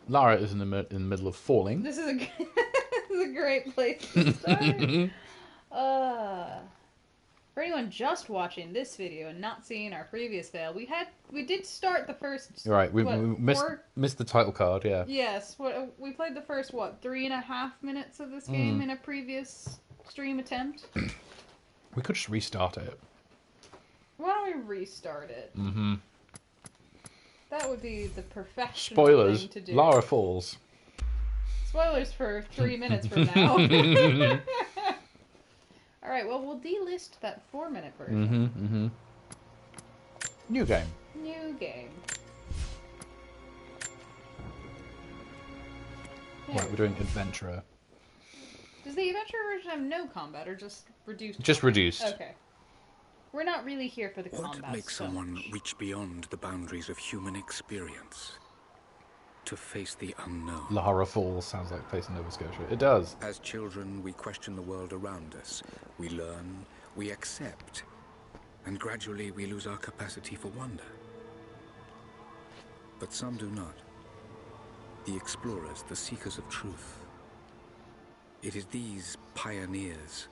Lara is in the middle of falling. This is a this is a great place to start. uh, for anyone just watching this video and not seeing our previous fail, we did start the first. You're right. We four? missed the title card. Yeah. Yes. We played the first 3.5 minutes of this game in a previous stream attempt. We could just restart it. Why don't we restart it? Mm-hmm. That would be the perfection Spoilers. thing to do. Lara falls. Spoilers for 3 minutes from now. Alright, well, we'll delist that 4-minute version. Mm-hmm. New game. New game. Right, we're doing adventurer. Does the adventurer version have no combat or just reduced? Just combat? reduced. Okay. We're not really here for the combat. What makes someone reach beyond the boundaries of human experience? To face the unknown. Lara falls sounds like facing Nova Scotia. It does. As children, we question the world around us. We learn, we accept, and gradually we lose our capacity for wonder. But some do not. The explorers, the seekers of truth. It is these pioneers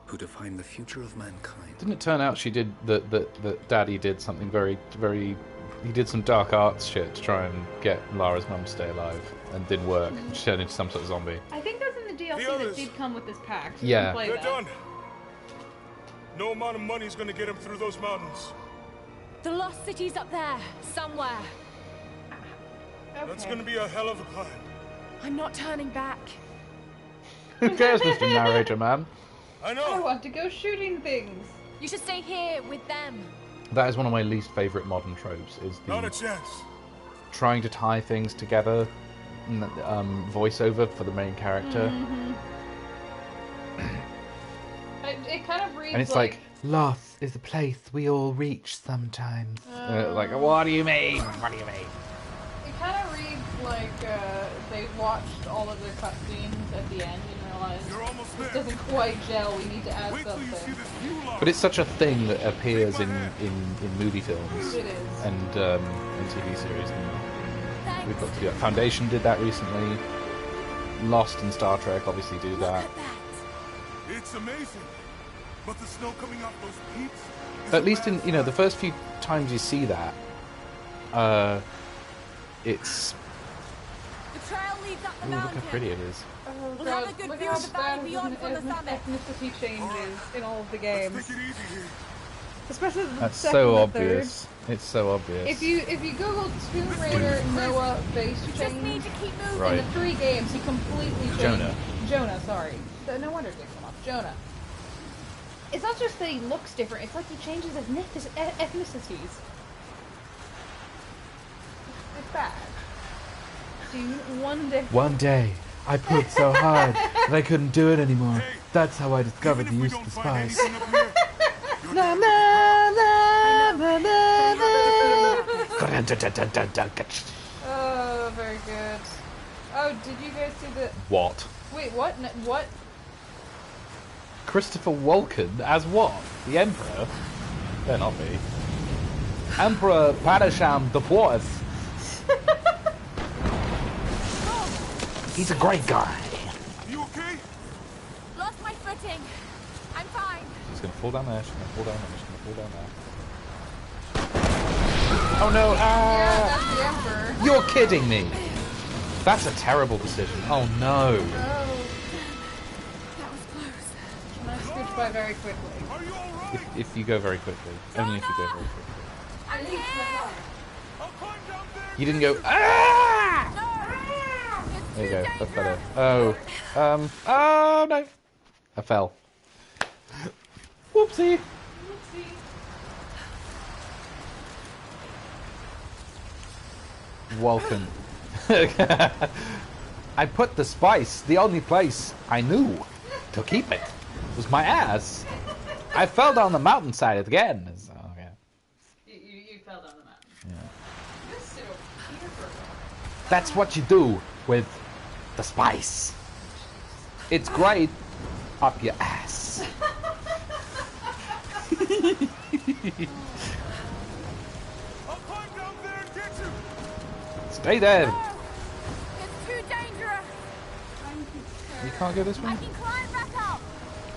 who define the future of mankind. Didn't it turn out she did that Daddy did something very, very... He did some dark arts shit to try and get Lara's mum to stay alive, and didn't work. She turned into some sort of zombie. I think that's in the DLC that did come with this pack. So yeah. play They're that. done. No amount of money is going to get them through those mountains. The lost city's up there, somewhere. Okay. That's going to be a hell of a climb. I'm not turning back. Who cares, Mr. Narrator Man? I I know. want to go shooting things. You should stay here with them. That is one of my least favourite modern tropes, is Not a the chance. trying to tie things together, voiceover for the main character. It kind of reads And it's like, loss is a place we all reach sometimes. Like, what do you mean? What do you mean? It kind of reads like they watched all of the cutscenes at the end and realized You're almost this there. doesn't quite gel. We need to add Wait till you see something. this view line. But it's such a thing that appears in movie films It is. and TV series. And Thanks. we've got to do that. Foundation did that recently. Lost and Star Trek obviously do Look that. at that. It's amazing. But the snow coming off those peaks is At least in the first few times you see that, it's The trail leads up the ooh, look mountain. how pretty it is. Oh, We'll have a good look view how of the valley bad beyond from the summit. ethnicity changes in all of the Let's games, take it easy here. especially the That's second so and third. obvious. It's so obvious. If you Google Tomb Raider Noah face Just change need to keep moving. Right. in the 3 games, he completely changed. Jonah. Jonah, sorry. No wonder it didn't come up. Jonah. It's not just that he looks different, it's like he changes ethnicities. It's bad. Dude, one day. I pulled so hard that I couldn't do it anymore. That's how I discovered Even the if use we of don't the find spice. anything up here, you're Na, dead. na, na, na, na. Oh, very good. Oh, did you guys see the... What? Wait, what? What? Christopher Walken as what? The Emperor? Better not be. Emperor Padisham the Fourth. He's a great guy. You okay? Lost my footing. I'm fine. She's gonna fall down there. She's gonna fall down there. She's gonna fall down there. Oh no! Yeah, that's the Emperor. You're kidding me. That's a terrible decision. Oh no! Oh, That was close. and I scooch by very quickly. Are you alright? If you go very quickly, only if you go very quickly. I'm here. I'll climb down there. You didn't go. Ah! No. It's There you too go. That's better. dangerous. Oh. Oh no! I fell. Whoopsie. Welcome. I put the spice, the only place I knew to keep it was my ass. I fell down the mountainside again. So, okay. You fell down the mountain. Yeah. This is here for That's what you do with the spice. It's great up your ass. I'll climb down there and get you. Stay there. You can't go this way? I can climb back up.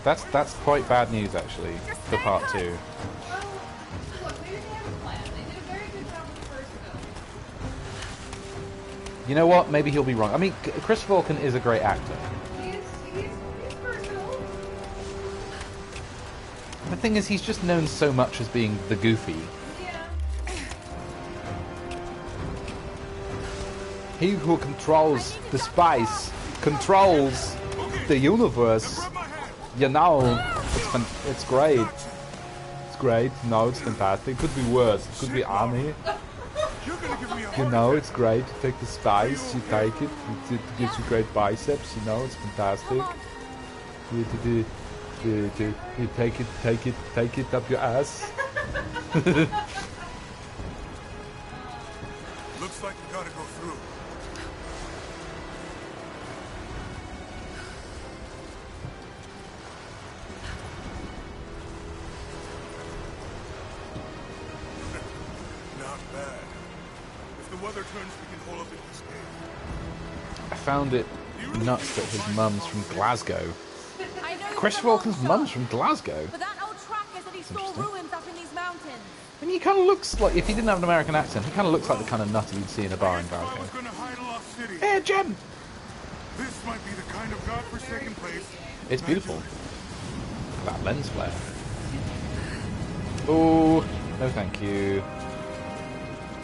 That's quite bad news, actually, for part 2. Oh, look, maybe they have a plan. They did a very good job with the first film. You know what? Maybe he'll be wrong. I mean, Chris Walken is a great actor. He's versatile. The thing is, he's just known so much as being the goofy. Yeah. He who controls the spice controls the universe. You know, it's great. It's great. No, it's fantastic. It could be worse. It could be Arnie. You know, it's great. You take the spice, you take it. It gives you great biceps. You know, it's fantastic. You take it up your ass. Looks like we gotta go through. Not bad. If the weather turns, we can hold up in this cave. I found it nuts that his mum's from Glasgow. I know Chris it's a long Walken's shot, mum's from Glasgow. but that old tracker said he saw Interesting. ruins up in these mountains. And he kind of looks like, if he didn't have an American accent, he kind of looks like the kind of nutter you'd see in a bar in I was Glasgow. gonna hide a lost city. Hey, Jim! This might be the kind of godforsaken place. It's beautiful. That lens flare. Oh, no thank you.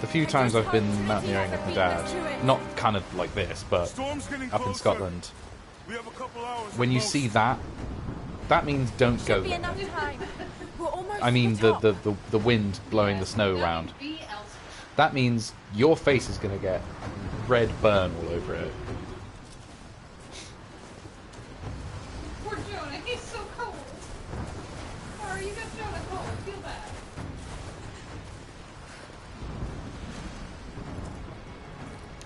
The few times I've been mountaineering with my dad, not kind of like this, but Storm's getting up in closer. Scotland, We have a couple hours. when at you most. see that, that means don't go Be there. enough time. We're almost I mean to the top. the wind blowing the snow around. Be elsewhere. That means your face is going to get red burn all over it. Poor Jonah, he's so cold. Sorry, you got Jonah cold. Feel bad.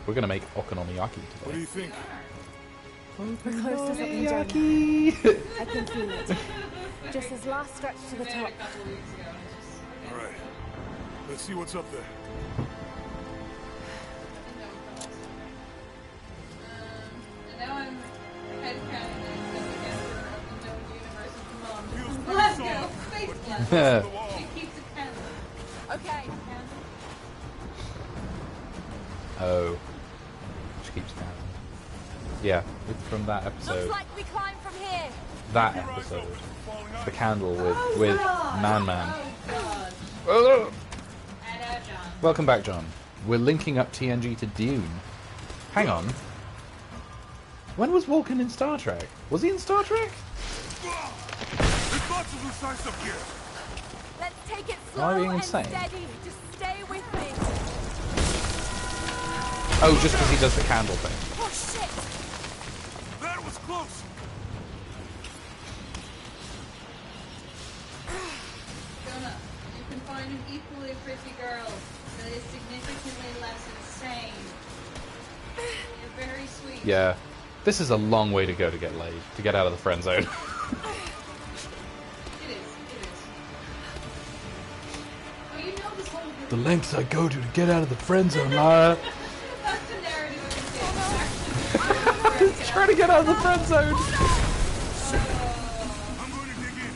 We're going to make okonomiyaki What do today. you think? We're close to something, Jonah. Okonomiyaki! I can feel it. Just this last stretch to the We top. met a couple weeks ago, and it's just. All right. Let's see what's up there. And now I'm headcanoning as the member of the known universe of Mom. Feels pretty Let's go! solid. Space But blast. Yeah. the wall. She keeps it canon. Okay. Oh. Which keeps counting. Yeah, it's from that Looks episode. like we climb from here. That Your eyes episode. open. Falling The ice. candle with Man Man. Oh, God. Oh. And John. Welcome back, John. We're linking up TNG to Dune. Hang on. When was Walken in Star Trek? Was he in Star Trek? There's lots of loose ice up here. Let's take it Am I slow being and insane? steady. Just stay with me. Oh, just because he does the candle thing. Oh shit! That was close. Jonah, you can find an equally pretty girl that is significantly less insane. You're very sweet. Yeah. This is a long way to go to get laid, to get out of the friend zone. It is. It is. Well, you know this whole group. The lengths I go to get out of the friend zone, Lara. That's the narrative of the game. Actually, Trying to get out of the friend zone. I'm going to dig in.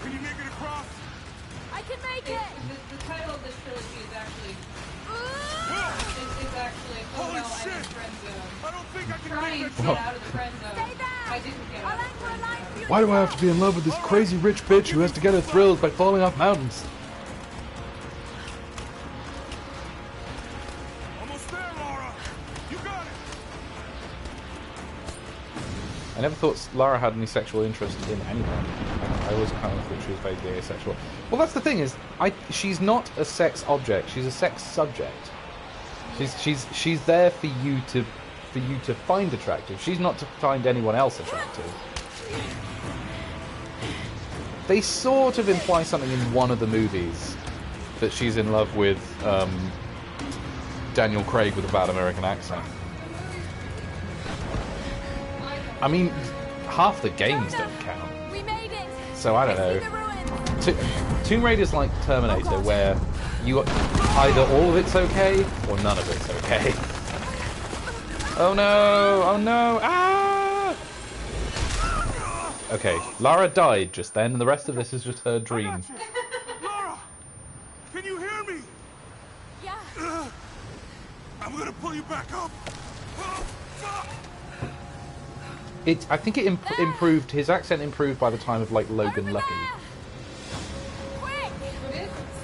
Can you make it across? I can make it. the title of this trilogy is actually Will! is actually oh Holy no, I'm in shit! the friend zone. I don't think I can Trying make to that. get out of the friend zone. Stay there. I didn't get I'll out of the anchor a friend line zone. for you. Why do I have to be in love with this crazy rich bitch who has to get her thrills by falling off mountains? Almost there, Laura. You got it. I never thought Lara had any sexual interest in anyone. I always kind of thought she was vaguely asexual. Well, that's the thing is, she's not a sex object. She's a sex subject. She's there for you to find attractive. She's not to find anyone else attractive. They sort of imply something in one of the movies that she's in love with Daniel Craig with a bad American accent. I mean, half the games don't count. We made it. So I don't See know. the ruins. Tomb Raider's like Terminator, where you either all of it's okay or none of it's okay. Oh no! Oh no! Ah! Okay, Lara died just then, and the rest of this is just her dream. Lara! Can you hear me? Yeah. I'm gonna pull you back up. Oh, fuck! I think it improved. His accent improved by the time of like Logan Lucky. Quick!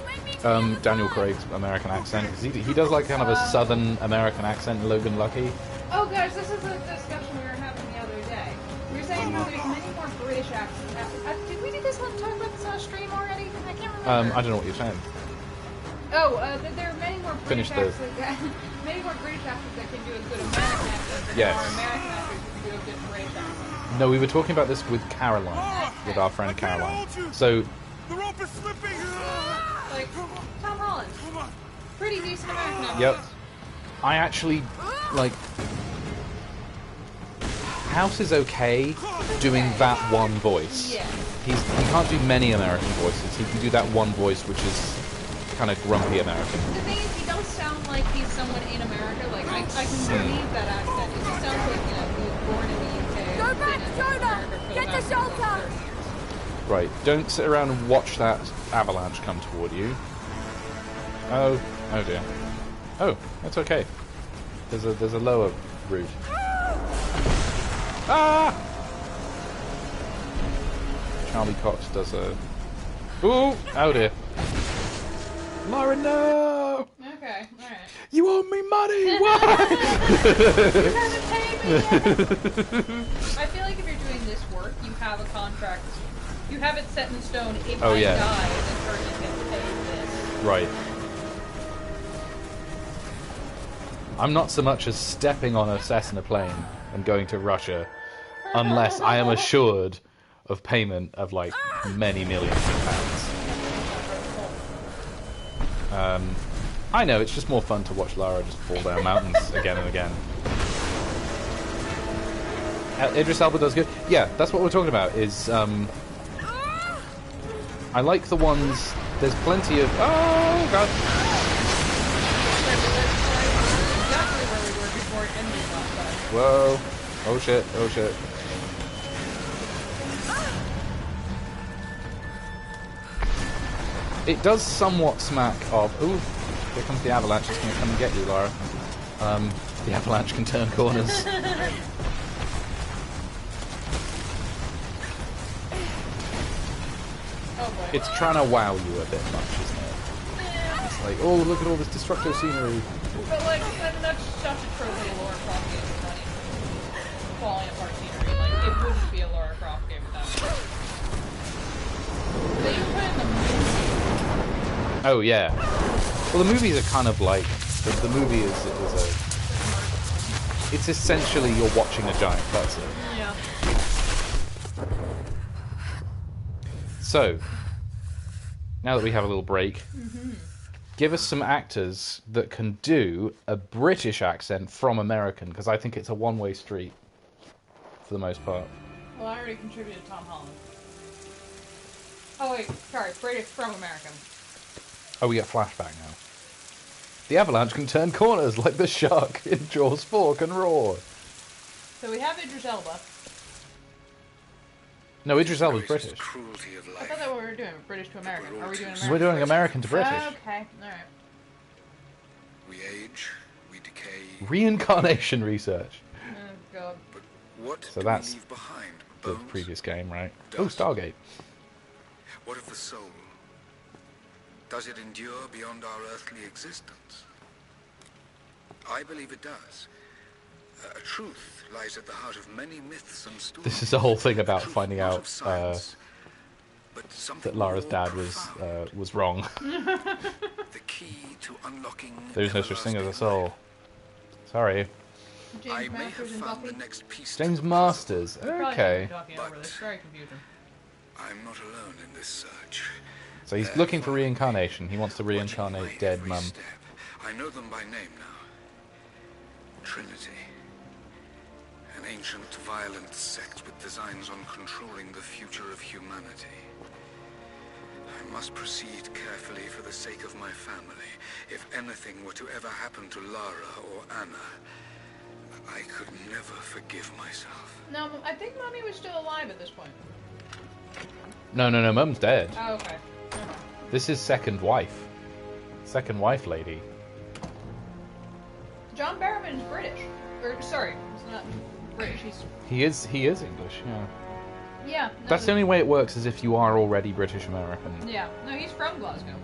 Swing me to the Daniel other Craig's American accent. 'Cause he does like kind of a Southern American accent in Logan Lucky. Oh, guys, this is a discussion we were having the other day. We were saying how there's many more British accents. Did we do this one talk about this on a stream already? I can't remember. I don't know what you're saying. Oh, that there are many more British Finish accents. Many more British actors that can do a good American accent than Yes. there are American actors who can do a good British accent. No, we were talking about this with Caroline, with our friend Caroline. So, The rope is slipping! Like Tom Holland, Come on! pretty decent American accent. yep. I actually like. House is okay doing that one voice. Yeah. He can't do many American voices. He can do that one voice, which is kind of grumpy American. The thing is, he does sound like he's someone in America. Like I can believe that accent. It just sounds like he was born in the UK. Go and back, been in Jonah! America for Get the past shelter! 30 years. Right, don't sit around and watch that avalanche come toward you. Oh dear. Oh, that's okay. There's a lower route. Ah! Charlie Cox does a. Ooh! Oh dear. Lara, no! Okay, alright. You owe me money! Why? You haven't paid me yet. I feel like if you're doing this work, you have a contract. You have it set in stone. If Oh, I yeah. die, this person gets paid this. Right. I'm not so much as stepping on a Cessna plane and going to Russia unless I am assured of payment of like many millions of pounds. I know, it's just more fun to watch Lara just fall down mountains again and again. Idris Elba does good. Yeah, that's what we're talking about, is I like the ones, there's plenty of, oh god. Exactly where we were before it ended last time. Whoa. Oh shit, oh shit. It does somewhat smack of, ooh, here comes the avalanche, it's going to come and get you, Lara. The avalanche can turn corners. Oh boy. It's trying to wow you a bit much, isn't it? It's like, oh, look at all this destructive scenery. But like, that's such a trope of a Lara Croft game. It's not even falling apart scenery. Like, it wouldn't be a Lara Croft game without it. They even put in the movie. Oh, yeah. Well, the movies are kind of like, the movie is a, it's essentially you're watching a giant cutscene. Yeah. So, now that we have a little break, give us some actors that can do a British accent from American, because I think it's a one-way street, for the most part. Well, I already contributed Tom Holland. Oh wait, sorry, British from American. Oh, we get flashback now. The avalanche can turn corners like the shark in Jaws 4 can roar. So we have Idris Elba. No, Idris Elba's Greatest British. Cruelty of I life. thought that what we were doing, British to American. Are we doing American? We're doing American to British. Okay, alright. We age, we decay. Reincarnation research. Oh god. But what So do that's we leave behind? The Bones? previous game, right? Oh, Stargate. What of the soul? Does it endure beyond our earthly existence? I believe it does. A truth lies at the heart of many myths and stories. This is the whole thing about Truth finding not out of science, but something that Lara's more dad profound. was wrong. The key to unlocking There's no such thing as a everlasting soul. life. Sorry. James I may have Masters and found Buffy. the next piece to James the puzzle. Masters. We probably Okay. have been talking over this. Very confusing. I'm not alone in this search. So he's looking for reincarnation. He wants to reincarnate dead Every mum. step. I know them by name now. Trinity. An ancient, violent sect with designs on controlling the future of humanity. I must proceed carefully for the sake of my family. If anything were to ever happen to Lara or Anna, I could never forgive myself. No, I think Mommy was still alive at this point. No, Mum's dead. Oh, okay. Never mind. This is second wife. Second wife lady. John Barrowman's British. Or, sorry, he's not British, He is English, yeah. Yeah. No, That's the only way it works is if you are already British American. Yeah. No, he's from Glasgow.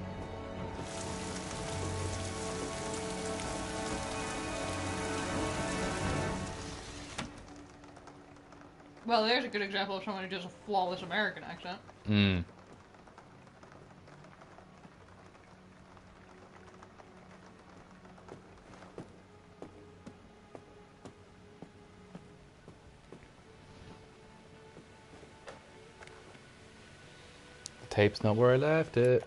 Well, there's a good example of someone who does a flawless American accent. Mm. The tape's not where I left it.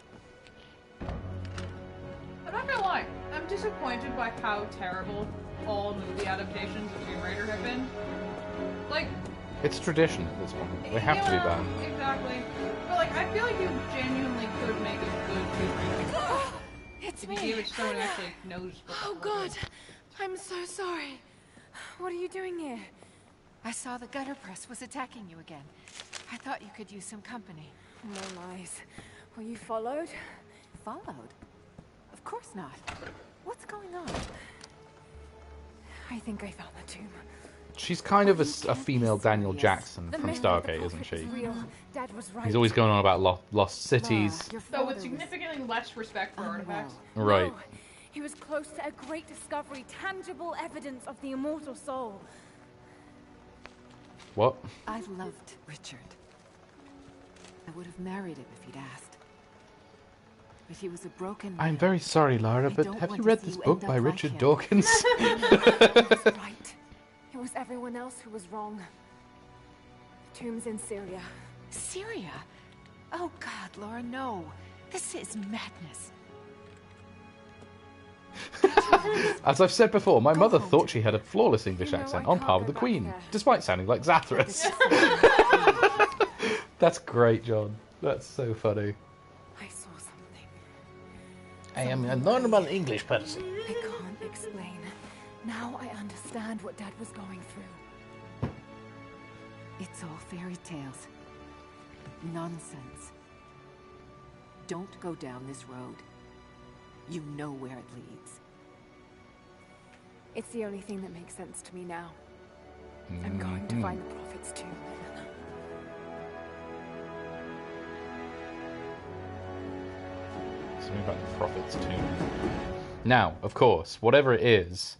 I'm not gonna lie, I'm disappointed by how terrible all movie adaptations of Tomb Raider have been. Like, It's tradition at this point. They have to be bad. Exactly. But like, I feel like you genuinely could make a good Tomb Raider. It's If you me. gave it to someone who actually knows what the Oh hell God, it is. I'm so sorry. What are you doing here? I saw the gutter press was attacking you again. I thought you could use some company. No lies. Were you followed? Followed? Of course not. What's going on? I think I found the tomb. She's kind of a female Daniel Jackson The from memory of the Stargate, isn't prophet she? is real. Dad was right. He's always going on about lost cities. Your So father with was significantly less respect for artifacts. unwell. Right. No, he was close to a great discovery, tangible evidence of the immortal soul. What? I loved Richard. I would have married him if he'd asked. But he was a broken man. I'm very sorry, Lara, I but don't have want you to read see this you book end by up like Richard him. Dawkins? He was right. It was everyone else who was wrong. The tomb's in Syria. Syria? Oh God, Laura, no. This is madness. As I've said before, my mother home. thought she had a flawless English You know, accent I on can't par go with the back Queen, there. despite sounding like Zathras. That's great, John. That's so funny. I saw something. I am a normal English person. I can't explain. Now I understand what Dad was going through. It's all fairy tales. Nonsense. Don't go down this road. You know where it leads. It's the only thing that makes sense to me now. I'm going to find the Prophet's tomb. Something about the Prophet's tomb. Now, of course, whatever it is,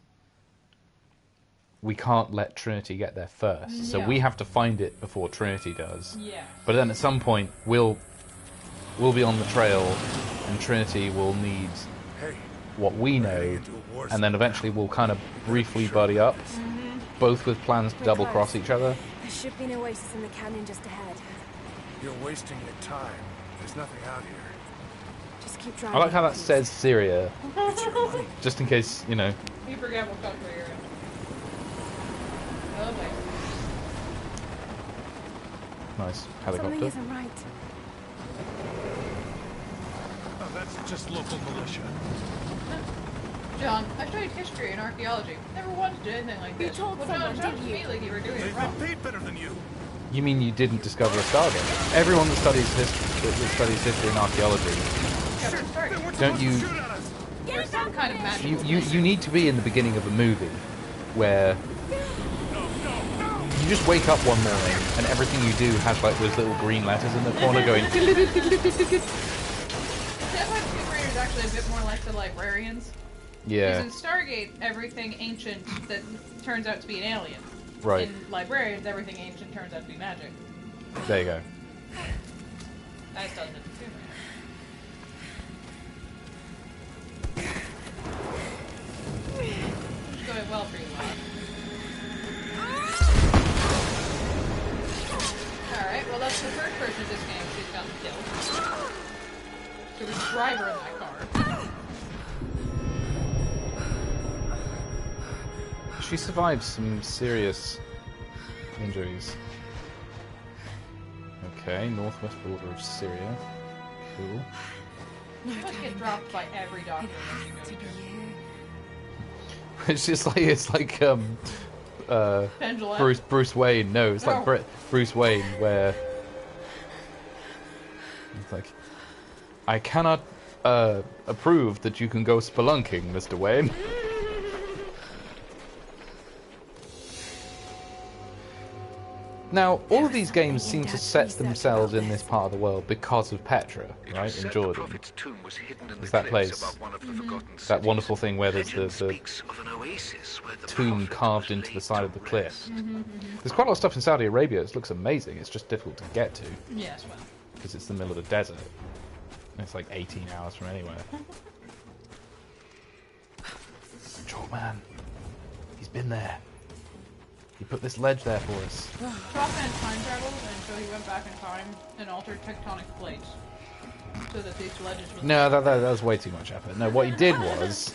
we can't let Trinity get there first. So No. we have to find it before Trinity does. Yeah. But then at some point, we'll be on the trail, and Trinity will need Hey, what we know, into a war and then eventually we'll kind of briefly buddy up, both with plans to double cross each other. There should be an oasis in the canyon just ahead. You're wasting your time. There's nothing out here. Just keep driving. I like how that please. says Syria, It's your money. just in case, you know. You forget what country you're in. Oh boy. Nice Something helicopter. isn't right. Oh, that's just local militia. John, I studied history and archaeology. Never once did anything like You this. told well, someone, no, it sounds didn't to you? me like you were doing They it wrong. paid better than you. You mean you didn't discover a Stargate? Everyone that studies history and archaeology, Captain Stark. They weren't Don't supposed you- to shoot at us. There's some kind of magic. you need to be in the beginning of a movie where you just wake up one morning and everything you do has like those little green letters in the corner going. That's why Tomb Raider is actually a bit more like the librarians. Yeah, Because in Stargate, everything ancient that turns out to be an alien. right. In librarians, everything ancient turns out to be magic. There you go. Nice, doesn't it? Tomb Raider. It's going well for you, lad. Alright, well that's the first person in this game she's gotten killed. There was a driver in that car. She survived some serious injuries. Okay, northwest border of Syria. Cool. She must get dropped by every doctor It when she has goes. to be you. It's like Pendulum. Bruce Wayne. No, it's like Oh. Bruce Wayne where It's like, I cannot approve that you can go spelunking, Mr. Wayne. Now, all of these games seem to set themselves in this part of the world because of Petra, right, in Jordan. There's that place, that wonderful thing where there's the tomb carved into the side of the cliff. There's quite a lot of stuff in Saudi Arabia that looks amazing, it's just difficult to get to. Yes, well. Because it's the middle of the desert. And it's like 18 hours from anywhere. Chalk man, he's been there. He put this ledge there for us. Chalkman time traveled, and so he went back in time and altered tectonic plates so that these ledges would... No, that was way too much effort. No, what he did was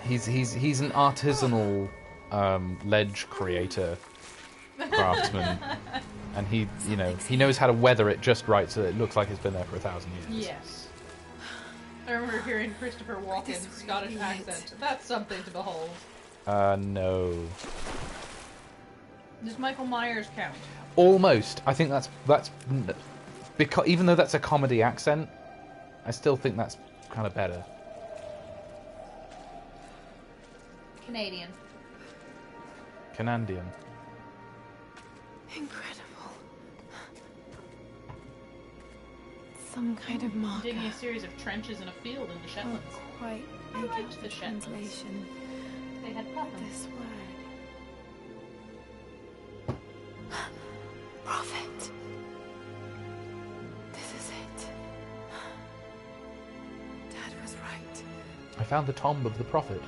he's an artisanal ledge creator, craftsman, and he knows how to weather it just right so that it looks like it's been there for 1,000 years. Yes. I remember hearing Christopher Walken's Scottish accent. That's something to behold. No. Does Michael Myers count? Almost. I think that's because even though that's a comedy accent, I still think that's kind of better. Canadian. Canadian. Incredible. Some kind of marker. Digging a series of trenches in a field in the Shetlands. Quite I make liked out the the Shetlands. translation. They had puffins. This word. Prophet. This is it. Dad was right. I found the tomb of the prophet.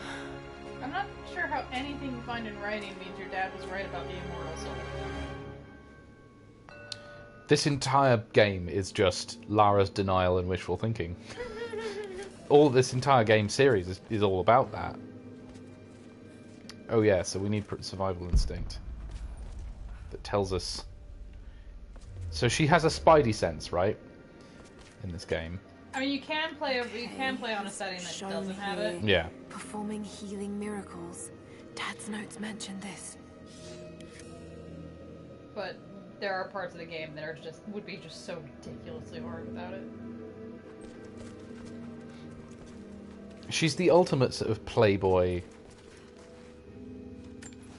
I'm not sure how anything you find in writing means your dad was right about the immortal soul. This entire game is just Lara's denial and wishful thinking. All this entire game series is all about that. Oh yeah, so we need survival instinct that tells us. So she has a spidey sense, right? In this game. I mean, you can play on a setting that doesn't have it. Yeah. Performing healing miracles. Dad's notes mention this. But there are parts of the game that are would be just so ridiculously hard without it. She's the ultimate sort of playboy.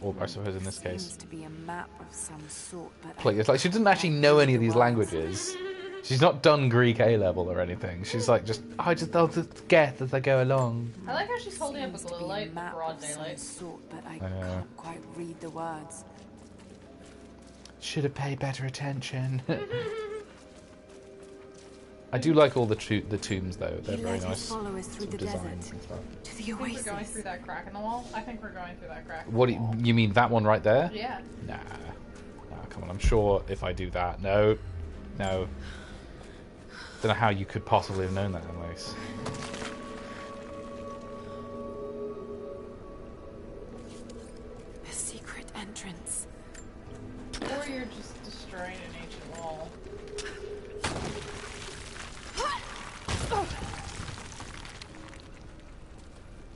Or I suppose in this case. Seems to be a map of some sort, but It's like she doesn't actually know any of these languages. She's not done Greek A-level or anything. She's like, I'll just guess as I go along. I like how she's holding up a Seems to glow be light in map broad of some daylight. sort, but I can't quite read the words. Should have paid better attention. I do like all the tombs though. They're very nice. Followers through the designs desert and stuff. to the I think we're oasis. going through that crack in the wall. I think we're going through that crack. What do you mean that one right there? Yeah. Nah. Nah, come on. I'm sure if I do that. No. No. Don't know how you could possibly have known that, anyways. A secret entrance. Or you're just destroying an ancient wall.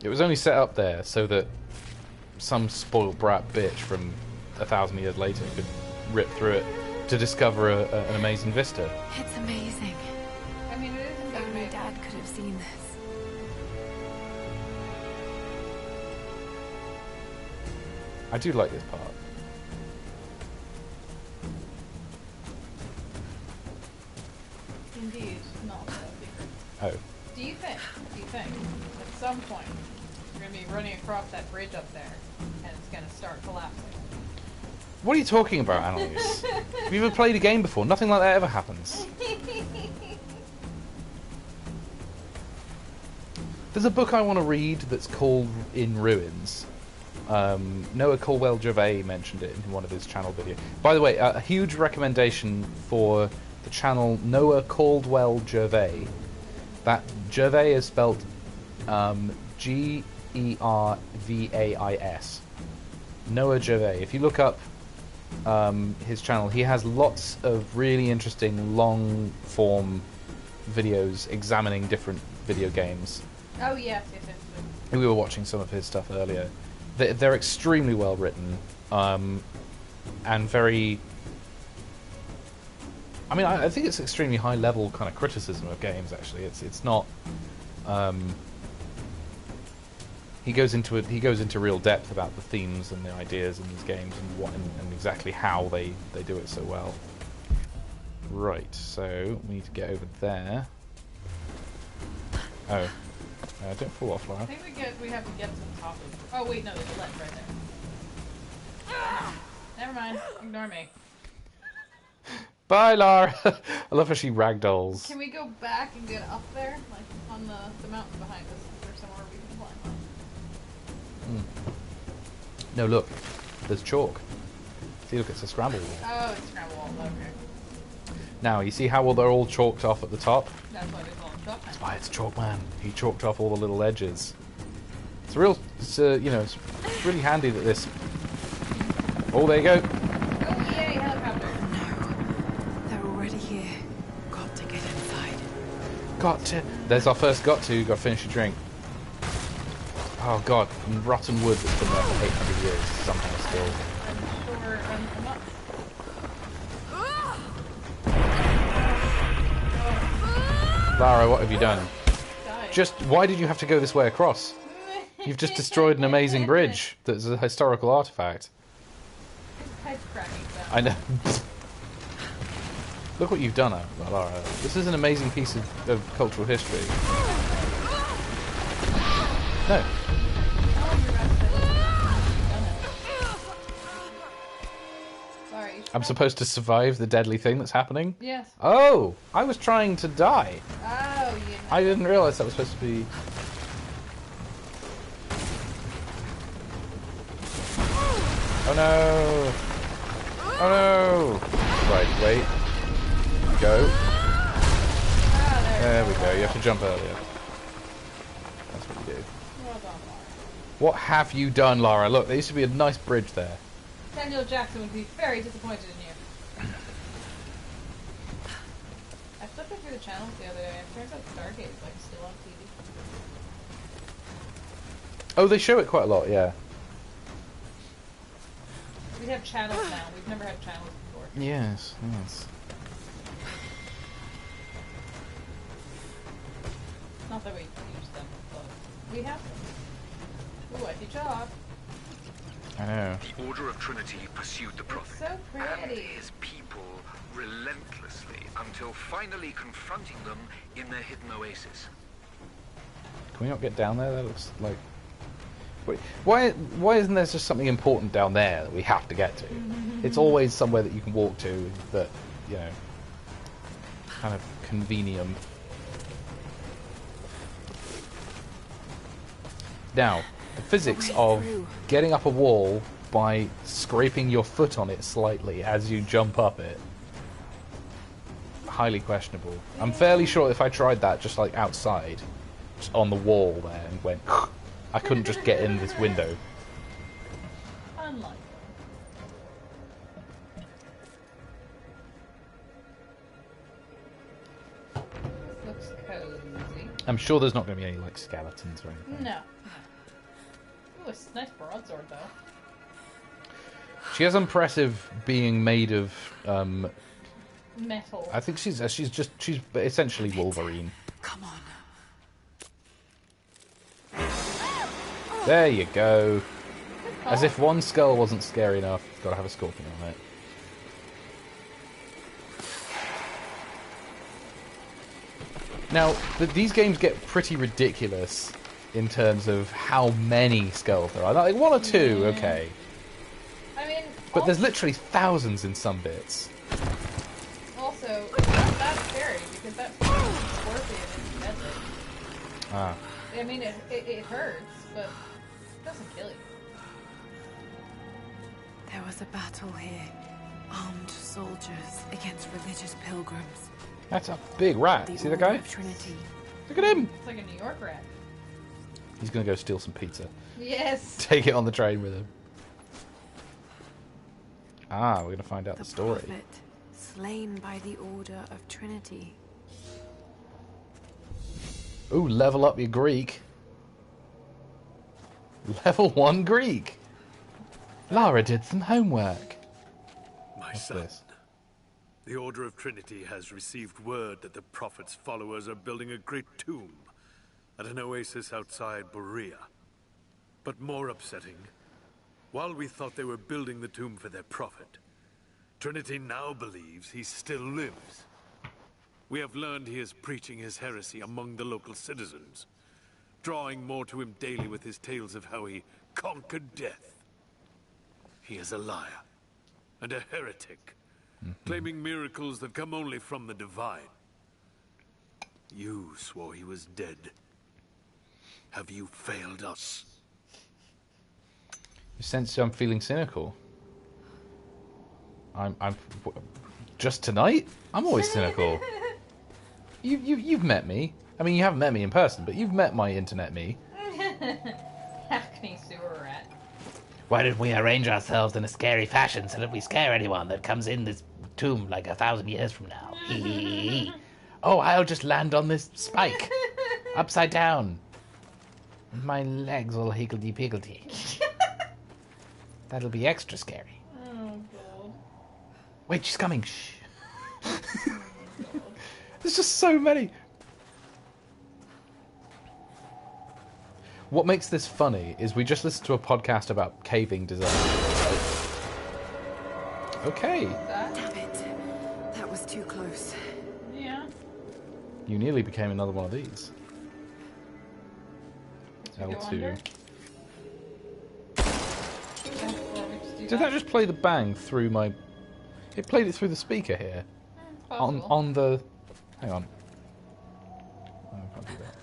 It was only set up there so that some spoiled brat bitch from 1,000 years later could rip through it to discover an amazing vista. It's amazing. I mean, it isn't that Only amazing. Dad could have seen this. I do like this part. Indeed, not that secret. Oh. Do you think at some point you're going to be running across that bridge up there and it's going to start collapsing? What are you talking about, Annalise? Have you ever played a game before? Nothing like that ever happens. There's a book I want to read that's called In Ruins. Noah Caldwell-Gervais mentioned it in one of his channel videos. By the way, a huge recommendation for the channel Noah Caldwell-Gervais. That Gervais is spelled Gervais. Noah Gervais. If you look up his channel, he has lots of really interesting long-form videos examining different video games. Oh, yes. We were watching some of his stuff earlier. They're extremely well written, and very I mean, I think it's extremely high level kind of criticism of games. Actually, it's not. He goes into real depth about the themes and the ideas in these games and what and exactly how they do it so well. Right, so we need to get over there. Oh, don't fall off, Lara. I think we have to get to the top of it. Oh wait, no, there's a ledge right there. Never mind, ignore me. Bye, Lara. I love how she ragdolls. Can we go back and get up there, like on the mountain behind us? Is there somewhere we can climb up? No, look, there's chalk. See, look, it's a scramble wall. Oh, it's scramble wall. Okay. Now, you see how they're all chalked off at the top? That's why they call him Chalk Man. That's why it's Chalkman. He chalked off all the little edges. It's real. It's you know, it's really handy that this. Oh, there you go. Oh yay, helicopter! No. They're already here. Got to get inside. Got to. There's our first got to. Got to finish your drink. Oh god, and rotten wood that's been there for 800 years somehow still. I'm sure I'm not. Lara, what have you done? Died. Just why did you have to go this way across? You've just destroyed an amazing bridge that's a historical artifact. His head's cracking. So. I know. Look what you've done, Lara. This is an amazing piece of cultural history. No. Sorry. I'm supposed to survive the deadly thing that's happening? Yes. Oh! I was trying to die. Oh, yeah. I didn't realise that was supposed to be... Oh no! Oh no! Right, wait. Go. There we go. You have to jump earlier. That's what you do. Well done, Laura. What have you done, Lara? Look, there used to be a nice bridge there. Samuel Jackson would be very disappointed in you. I flipped it through the channels the other day, and it turns out Stargate is like still on TV. Oh, they show it quite a lot, yeah. We have channels now. We've never had channels before. Yes, yes. Not that we use them, but we have them. Ooh, I see Chop. I know. The Order of Trinity pursued the Prophet So and pretty. his people relentlessly until finally confronting them in their hidden oasis. Can we not get down there? That looks like... Wait, why isn't there just something important down there that we have to get to? It's always somewhere that you can walk to that, you know, kind of convenient. Now, the physics of getting up a wall by scraping your foot on it slightly as you jump up it, highly questionable. I'm fairly sure if I tried that just like outside, just on the wall there and went, I couldn't just get in this window. Unlikely. This looks cozy. I'm sure there's not going to be any like skeletons or anything. No. Ooh, it's a nice broadsword though. She has impressive being made of. Metal. I think she's essentially Wolverine. Come on. There you go. As if one skull wasn't scary enough, got to have a scorpion on it. Now, these games get pretty ridiculous in terms of how many skulls there are. Like one or two, okay. I mean, But there's literally thousands in some bits. also it's not that scary because that scorpion is deadly. Ah. I mean, it hurts, but it doesn't kill you. There was a battle here. Armed soldiers against religious pilgrims. That's a big rat. You see the guy? Order of Trinity. Look at him. It's like a New York rat. He's going to go steal some pizza. Yes. Take it on the train with him. Ah, we're going to find out the story. Prophet, slain by the Order of Trinity. Ooh, level up your Greek. Level 1 Greek. Lara did some homework. My What's son, this? The Order of Trinity has received word that the Prophet's followers are building a great tomb at an oasis outside Berea. But more upsetting, while we thought they were building the tomb for their Prophet, Trinity now believes he still lives. We have learned he is preaching his heresy among the local citizens, drawing more to him daily with his tales of how he conquered death. He is a liar and a heretic, claiming miracles that come only from the divine. You swore he was dead. Have you failed us? You sense I'm feeling cynical. I'm just tonight? I'm always cynical. You've met me. I mean, you haven't met me in person, but you've met my internet me. Hackney sewer rat. Why don't we arrange ourselves in a scary fashion so that we scare anyone that comes in this tomb like 1,000 years from now? Oh, I'll just land on this spike. Upside down. And my legs all higgledy-piggledy. That'll be extra scary. Oh, God. Wait, she's coming. Shh. There's just so many. What makes this funny is we just listened to a podcast about caving design. Okay. Damn it. That was too close. Yeah. You nearly became another one of these. Let's go under. L2. Did that just play the bang through my... It played it through the speaker here. On the... Hang on. Oh, I can't do that.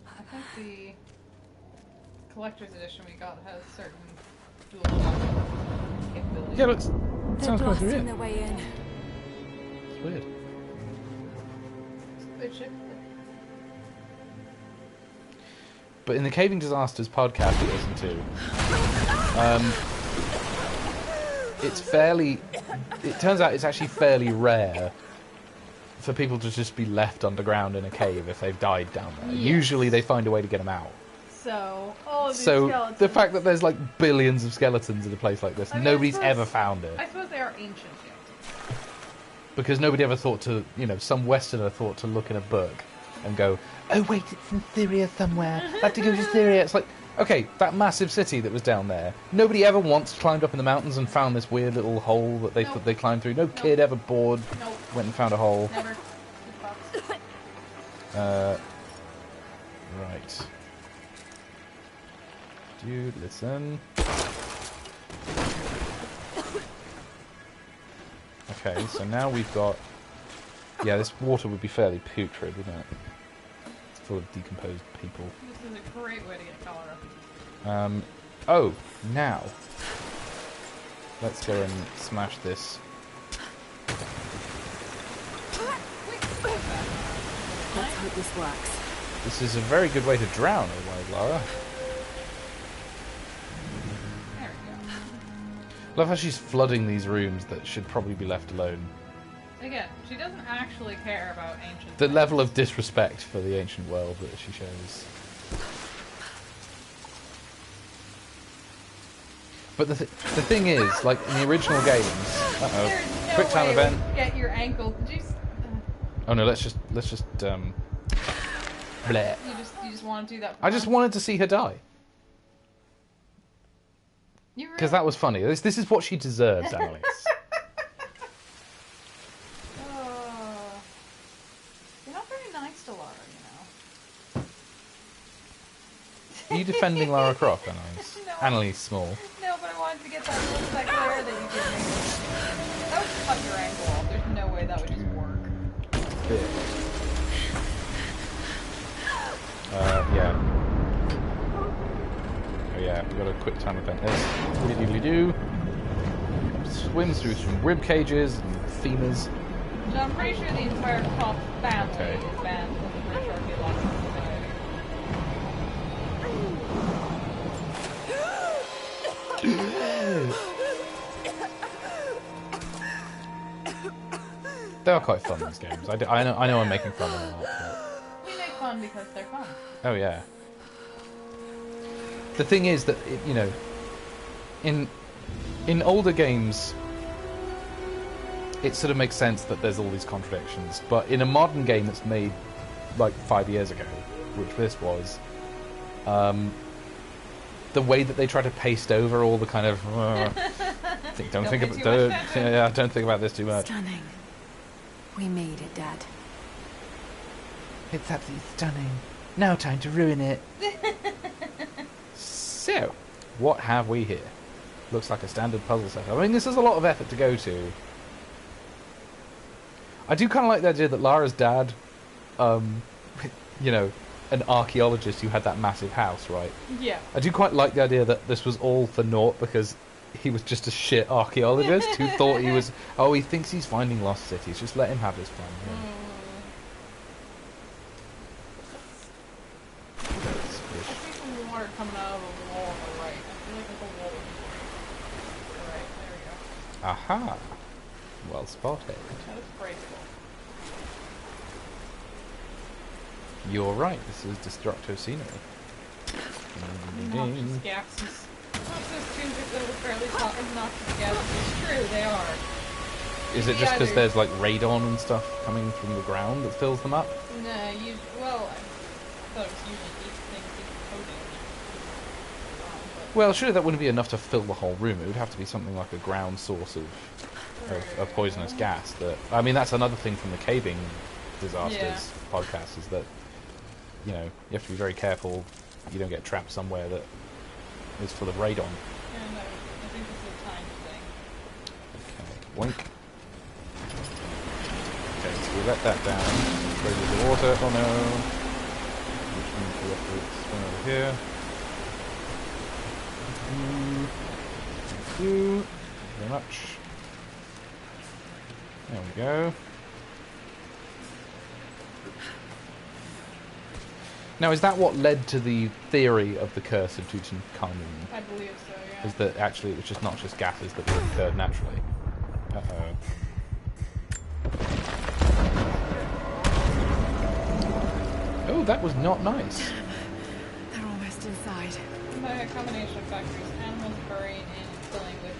I think the collector's edition we got has certain dual capabilities. Yeah, looks... They're Sounds quite blasting real. their way in. It's weird. It should. But in the Caving Disasters podcast we listened to, it's fairly... It turns out it's actually fairly rare for people to just be left underground in a cave if they've died down there. Yes. Usually they find a way to get them out. So, all of these So skeletons. the fact that there's like billions of skeletons in a place like this, I mean, nobody's I suppose- ever found it. I suppose they are ancient skeletons. Because nobody ever thought to, you know, some Westerner thought to look in a book and go, oh wait, it's in Syria somewhere. I have to go to Syria. It's like, okay, that massive city that was down there, nobody ever once climbed up in the mountains and found this weird little hole that they thought they climbed through. No kid ever bored went and found a hole. Never. Right. Dude, listen. Okay, so now we've got... Yeah, this water would be fairly putrid, wouldn't it? It's full of decomposed people. This is a great way to get cholera. Oh, now. Let's go and smash this. Let's hope this works. This is a very good way to drown, otherwise, Lara. There we go. Love how she's flooding these rooms that should probably be left alone. Again, she doesn't actually care about ancient The things. level of disrespect for the ancient world that she shows. But the thing is, like in the original games, There's no quick time way event. we get your ankle. Did you? Oh no, let's just bleh. You just want to do that. For I just fun? wanted to see her die You because really- that was funny. This is what she deserves, Annalise. You're not very nice to Lara, you know. Are you defending Lara Croft, Annalise? No. Annalise Small. No, but I wanted to get that glare that you gave me. That would cut your ankle off. There's no way that would just work. Yeah. Oh yeah, we've got a quick time event. There's doodly-doodly-doo. Swims through some rib cages and femurs. So I'm pretty sure the entire Croft family Okay. is banned from the British Archaeological Society. They are quite fun, these games. I know I'm making fun of them a lot. But... We make fun because they're fun. Oh yeah. The thing is that you know, in older games, it sort of makes sense that there's all these contradictions. But in a modern game that's made like 5 years ago, which this was, the way that they try to paste over all the kind of don't think about this too much. Stunning. We made it, Dad. It's absolutely stunning. No time to ruin it. So, what have we here? Looks like a standard puzzle set. I mean, this is a lot of effort to go to. I do kind of like the idea that Lara's dad, you know, an archaeologist who had that massive house, right? Yeah. I do quite like the idea that this was all for naught because he was just a shit archaeologist who thought he was... Oh, he thinks he's finding lost cities. Just let him have his fun. Yeah. I see some water coming out of the wall on the right. I feel like there's a wall. Alright, there we go. Aha. Well spotted. That was graceful. You're right, this is destructo scenery. Noxious gases. Those tombs are filled with fairly noxious gases. It's true, they are. Is it just because there's like radon and stuff coming from the ground that fills them up? No, well, I thought it was usually decomposing. Well, surely that wouldn't be enough to fill the whole room. It would have to be something like a ground source of poisonous gas. That, I mean, that's another thing from the caving disasters podcast, is that, you know, you have to be very careful you don't get trapped somewhere that is full of radon. Yeah, no, I think this is a time thing. Okay, boink. Okay, so we let that down. Throw the water. Oh no. Which means we have to swing over here. Thank you very much. There we go. Now, is that what led to the theory of the curse of Tutankhamun? I believe so, yeah. Is that actually it was just not just gases that occurred naturally? Uh-oh. Oh, that was not nice. They're almost inside. By a combination of factors, animals burying and filling with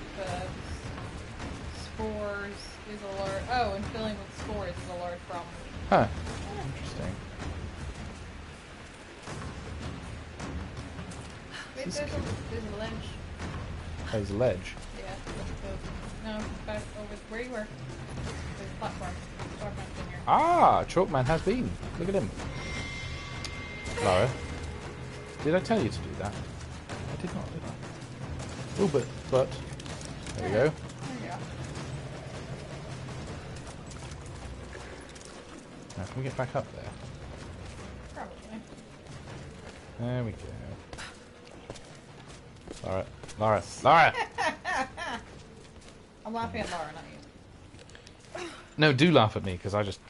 spores is a large... Oh, and filling with spores is a large problem. Huh. Interesting. Wait, there's a ledge. There's a ledge. Yeah. No, back over where you were. There's a platform. Chalkman's in here. Ah, Chalkman has been. Look at him. Lara, did I tell you to do that? I did not, did I? Oh, but. There we go. There you go. Now, can we get back up there? Probably. There we go. Lara! I'm laughing at Lara, not you. No, do laugh at me, because I just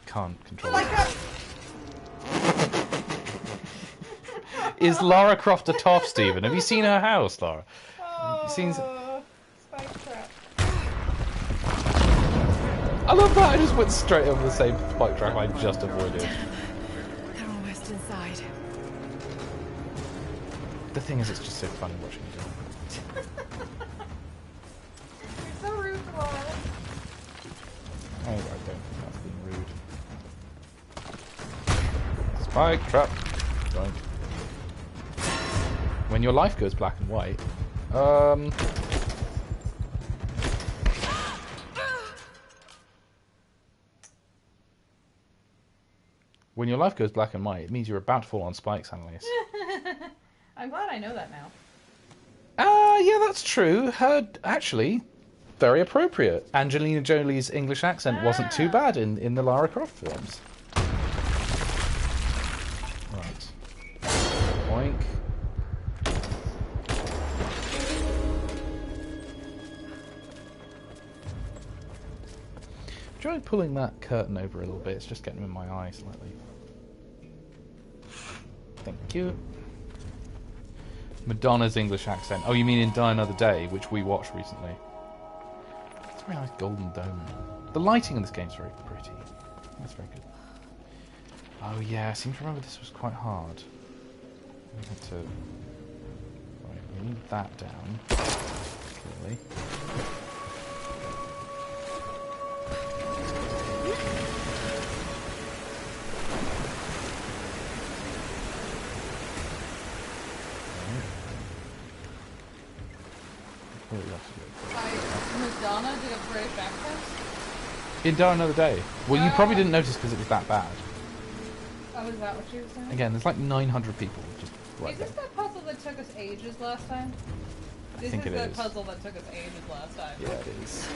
can't control it. Is Lara Croft a toff, Stephen? Have you seen her house, Lara? Oh, Seen... spike trap. I love that. I just went straight over the same spike trap I just avoided. They're almost inside. The thing is, it's just so funny watching you do it. You're so rude, Lara. Oh, I don't think that's being rude. Spike trap. Right. When your life goes black and white. When your life goes black and white, it means you're about to fall on spikes, Annalise. I'm glad I know that now. Yeah, that's true. Actually, very appropriate. Angelina Jolie's English accent wasn't too bad in the Lara Croft films. Right. Boink. Try pulling that curtain over a little bit. It's just getting in my eye slightly. Thank you. Madonna's English accent. Oh, you mean in Die Another Day, which we watched recently. It's a very nice golden dome. The lighting in this game is very pretty. That's very good. Oh yeah, I seem to remember this was quite hard. We had to... Right, we need that down. Clearly. Oh, we have to go. Madonna did a British accent? In Die Another Day. Well, you probably didn't notice because it was that bad. Oh, is that what she was saying? Again, there's like 900 people just right Is there. this the puzzle that took us ages last time? I think it This is is. the puzzle that took us ages last time. Yeah, it is.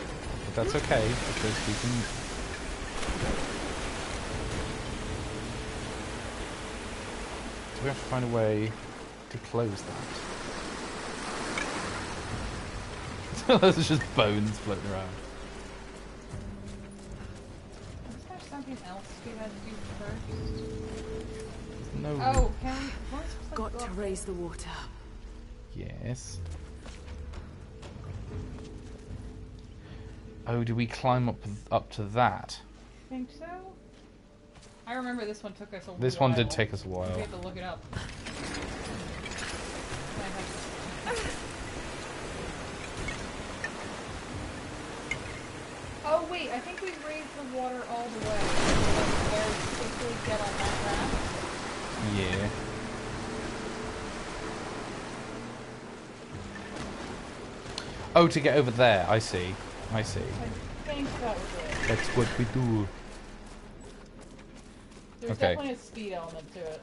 But that's okay, because we can... So we have to find a way to close that. Those are just bones floating around. Is there something else we had to do first? No. Oh, can we... Got to raise the water. Yes. Oh, do we climb up to that? I think so. I remember this one took us a while. This one did take us a while. We had to look it up. Oh wait, I think we raised the water all the way. Where we quickly get on that raft. Yeah. Oh, to get over there. I see. I see. I think that was it. That's what we do. There's Okay. definitely a speed element to it.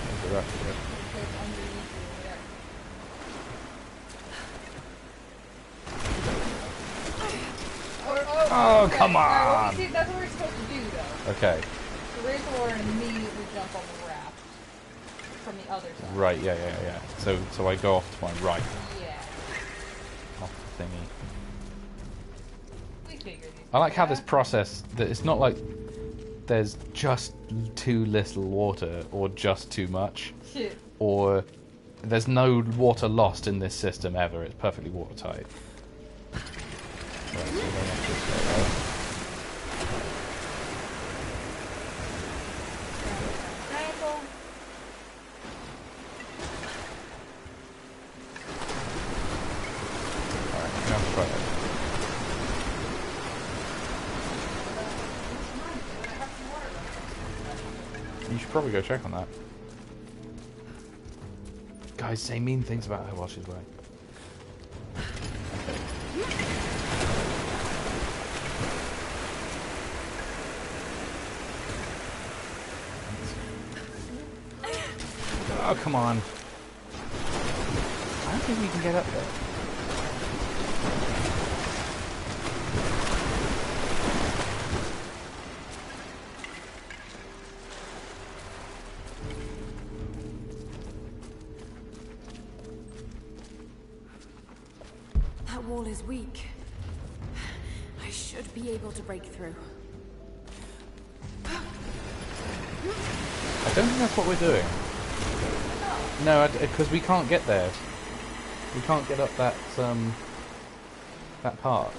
There's the rest of it. It's underneath you there. Oh, okay. come Alright, well, on. see, that's what we're supposed to do, though. Okay. To raise the water and immediately jump on the raft from the other side. Right, yeah. So I go off to my right. Yeah. Off the thingy. We figured these I like how this out. process, that it's not like there's just too little water or just too much. Shit. Or there's no water lost in this system ever. It's perfectly watertight. Right, so we're going up this way. Triangle. Alright, now try it. You should probably go check on that. Guys say mean things about her while she's away. Oh, come on. I don't think we can get up there. That wall is weak. I should be able to break through. I don't think that's what we're doing. No, because we can't get there. We can't get up that that part.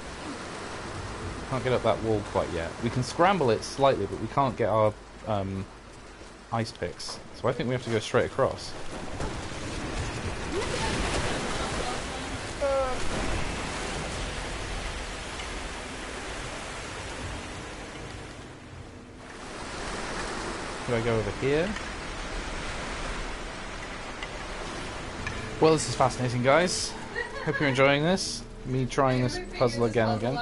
Can't get up that wall quite yet. We can scramble it slightly, but we can't get our ice picks. So I think we have to go straight across. Could I go over here? Well, this is fascinating, guys. Hope you're enjoying this. Me trying this puzzle again and again.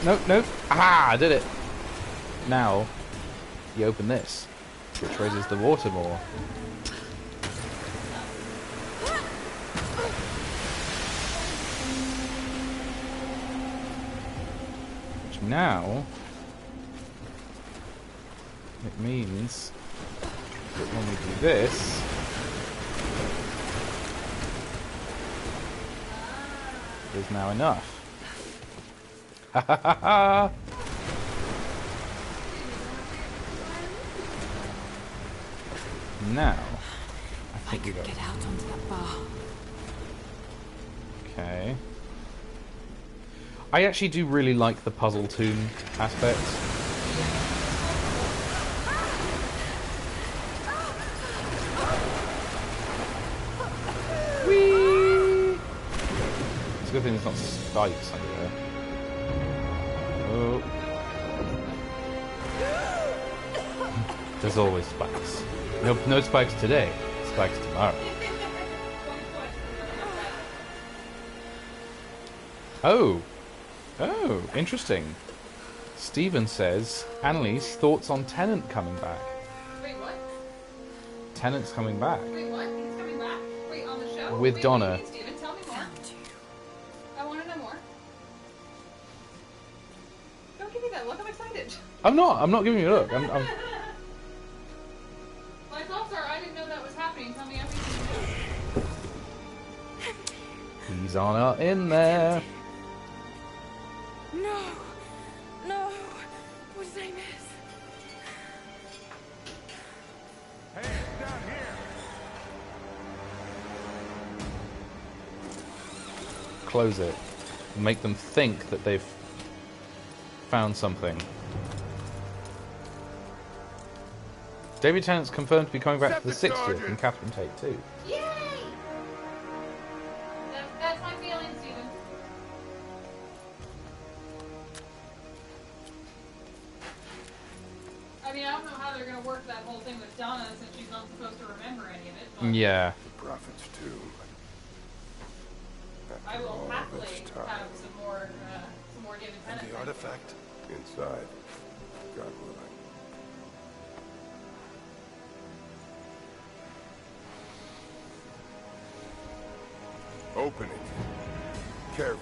Nope, nope. Aha! I did it. Now, you open this, which raises the water more. Which now, it means that when we do this, there's now enough. Ha ha ha ha! Now, I think we got. Get out onto that bar. Okay. I actually do really like the puzzle tomb aspect. Whee! It's a good thing there's not spikes under there. Oh. There's always spikes. No spikes today. Spikes tomorrow. Oh, interesting. Stephen says, Annalise, thoughts on Tennant coming back? Wait, what? Tennant's coming back. Wait, what? He's coming back? Wait, on the show? With Wait, Donna. Wait, Steven, tell me more. I want to know more. Don't give me that look. I'm excited. I'm not giving you a look. I'm My thoughts are, I didn't know that was happening. Tell me everything you know. He's on in there. No. No. What did I miss? Hey, down here. Close it. And make them think that they've found something. David Tennant's confirmed to be coming back for the 60th and Catherine Tate too. Yay! That's my feeling, Steven. I mean, I don't know how they're going to work that whole thing with Donna since she's not supposed to remember any of it. But Yeah. The Prophet's tomb. I will All happily this time. have some more David And Tennant. the artifact inside. God willing. Open it. Carefully.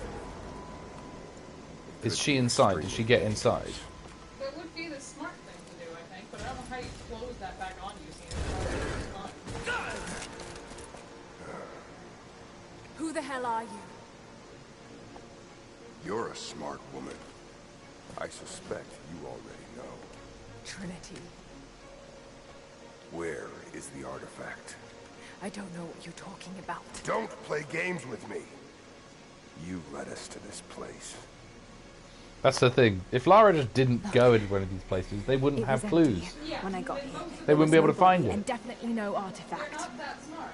Is she inside? Did she get inside? That would be the smart thing to do, I think, but I don't know how you close that back on you, Steven. Who the hell are you? You're a smart woman. I suspect you already know. Trinity. Where is the artifact? I don't know what you're talking about. Don't play games with me. You led us to this place. That's the thing. If Lara just didn't go into one of these places, they wouldn't It have was clues. empty when I got here. They wouldn't be able to find And it. definitely no artifact. Not that smart.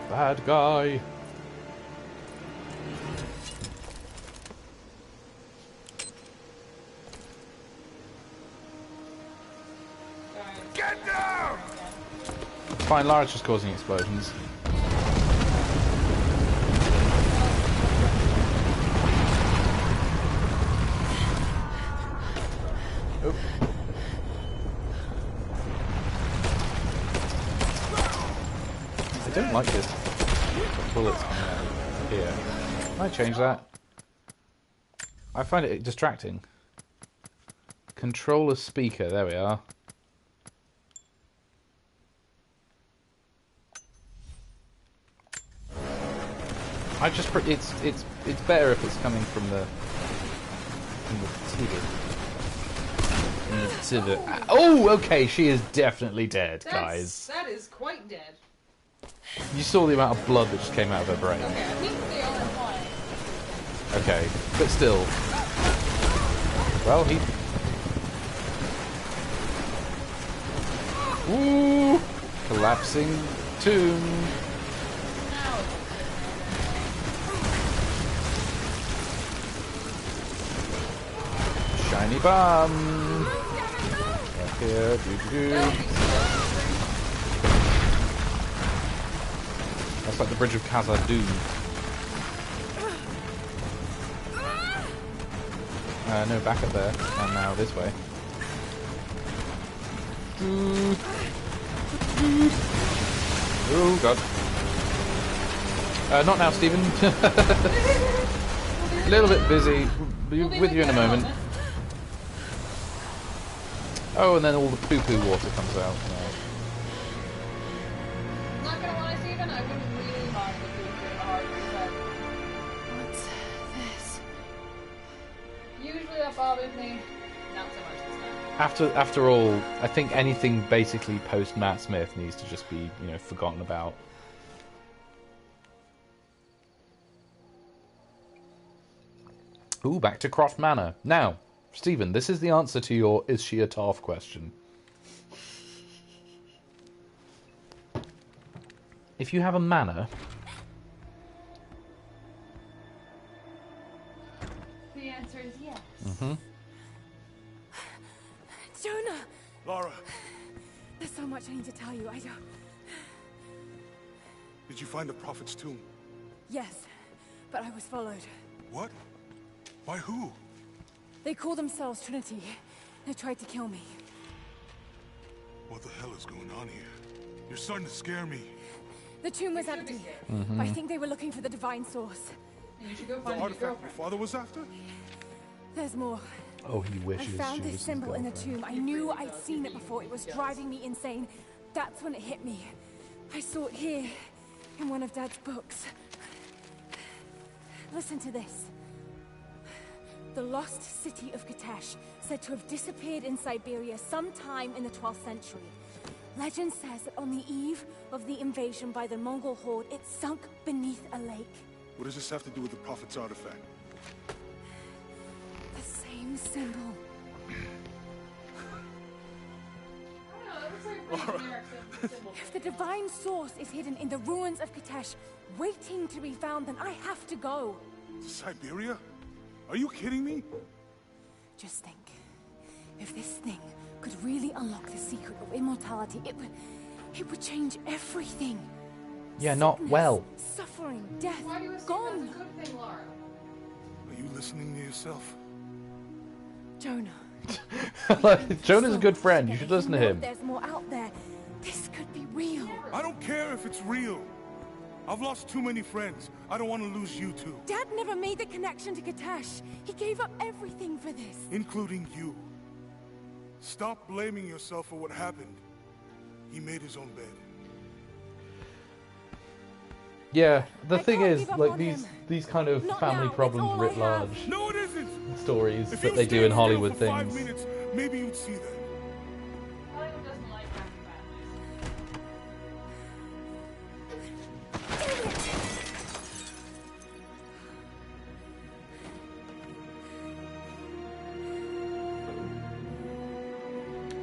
Bad guy. Get down! Fine, Lara's just causing explosions. Oh. I don't like this. Bullets coming out here. Can I change that? I find it distracting. Controller speaker, there we are. I just it's better if it's coming from the TV. From the TV. Oh, okay, she is definitely dead, guys. That is quite dead. You saw the amount of blood that just came out of her brain. Okay, I think they are one. Okay, but still. Well, he. Ooh, collapsing tomb. Shiny bomb. Back here, doo-doo-doo. That's like the bridge of Khazad-dûm. No, back up there. And now this way. Oh, God. Not now, Stephen. A little bit busy. Be with you in a moment. Oh, and then all the poo-poo water comes out. Not gonna lie, Steven, I wouldn't really mind the poo-poo in a hard reset. What's this? Usually that bothers me. Not so much this time. After all, I think anything basically post Matt Smith needs to just be, forgotten about. Ooh, back to Croft Manor. Now, Stephen, this is the answer to your "is she a TARF" question. If you have a manor Mm-hmm. Jonah! Lara, There's so much I need to tell you. I don't... did you find the Prophet's tomb? Yes, but I was followed. What? By who? They call themselves Trinity. They tried to kill me. What the hell is going on here? You're starting to scare me. The tomb was empty. I think they were looking for the divine source. You should go The find your artifact your girlfriend. father was after? There's more. Oh, he I wishes found she this was symbol in the his tomb. I knew I'd seen it before. It was driving me insane. That's when it hit me. I saw it here, in one of Dad's books. Listen to this. The lost city of Kitesh, said to have disappeared in Siberia sometime in the 12th century. Legend says that on the eve of the invasion by the Mongol horde, it sunk beneath a lake. What does this have to do with the Prophet's artifact? The same symbol. If the divine source is hidden in the ruins of Kitesh, waiting to be found, then I have to go. To Siberia? Are you kidding me? Just think, if this thing could really unlock the secret of immortality, it would change everything. Yeah, not Sickness, well. Suffering, death, Why do you assume gone. that's a good thing, Lara? Are you listening to yourself? Jonah. Jonah's a good friend. You should listen to him. There's more out there. This could be real. I don't care if it's real. I've lost too many friends. I don't want to lose you too. Dad never made the connection to Kitesh. He gave up everything for this. Including you. Stop blaming yourself for what happened. He made his own bed. Yeah, the I thing can't is, give up like on these kind of Not family now, problems it's all writ I have. large No, it isn't! stories If that you they do stayed in still Hollywood for 5 things. minutes, maybe you'd see that. Hollywood doesn't like happy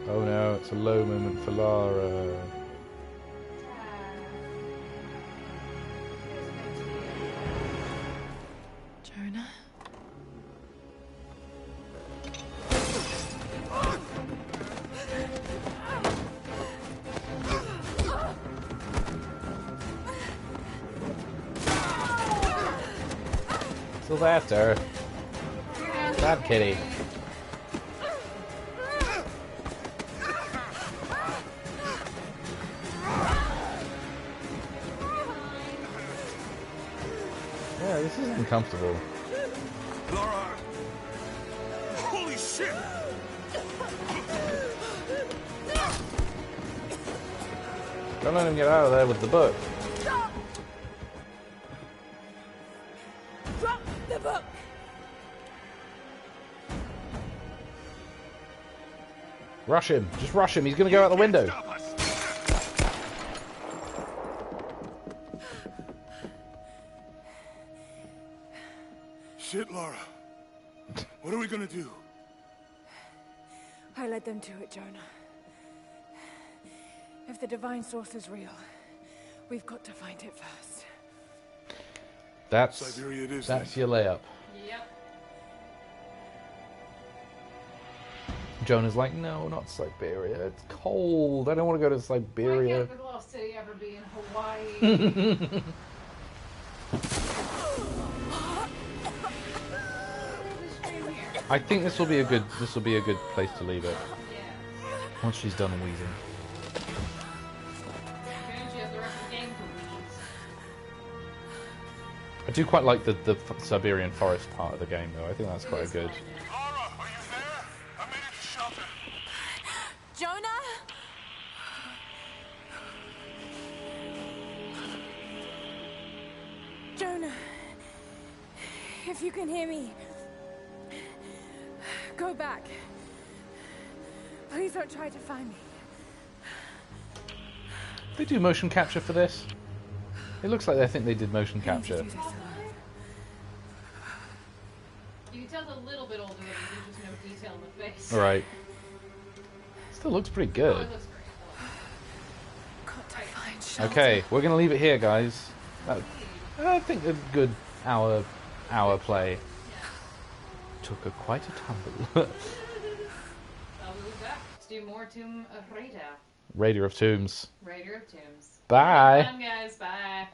Oh no, it's a low moment for Lara. Jonah? Sylvester. Bad kitty. Yeah, this is uncomfortable. Lara! Holy shit! Don't let him get out of there with the book. Stop! Drop the book! Rush him. Just rush him. He's going to go out the window. Stop us! Shit, Lara. What are we gonna do? I led them to it, Jonah. If the divine source is real, we've got to find it first. That's Siberia it is. that's your layup. Yep. Jonah's like, no, not Siberia. It's cold. I don't want to go to Why Siberia. can't the lost city ever be in Hawaii? I think this will be a good place to leave it Yeah. once she's done wheezing. And she has the rest of the game to lose. I do quite like the Siberian forest part of the game though. I think that's quite good. Lara, are you there? I made it to shelter. Jonah? Jonah, if you can hear me, go back. Please don't try to find me. They do motion capture for this. It looks like I think they did motion I need to capture. do this alone. You can tell it's a little bit older, but there's just no detail in the face. All right. Still looks pretty Oh, good. it looks great. Got to find shelter. Okay, we're gonna leave it here, guys. I think a good hour play. took quite a tumble. We'll be back to do more Tomb Raider. Raider of Tombs. Raider of Tombs. Bye. Have fun, guys. Bye.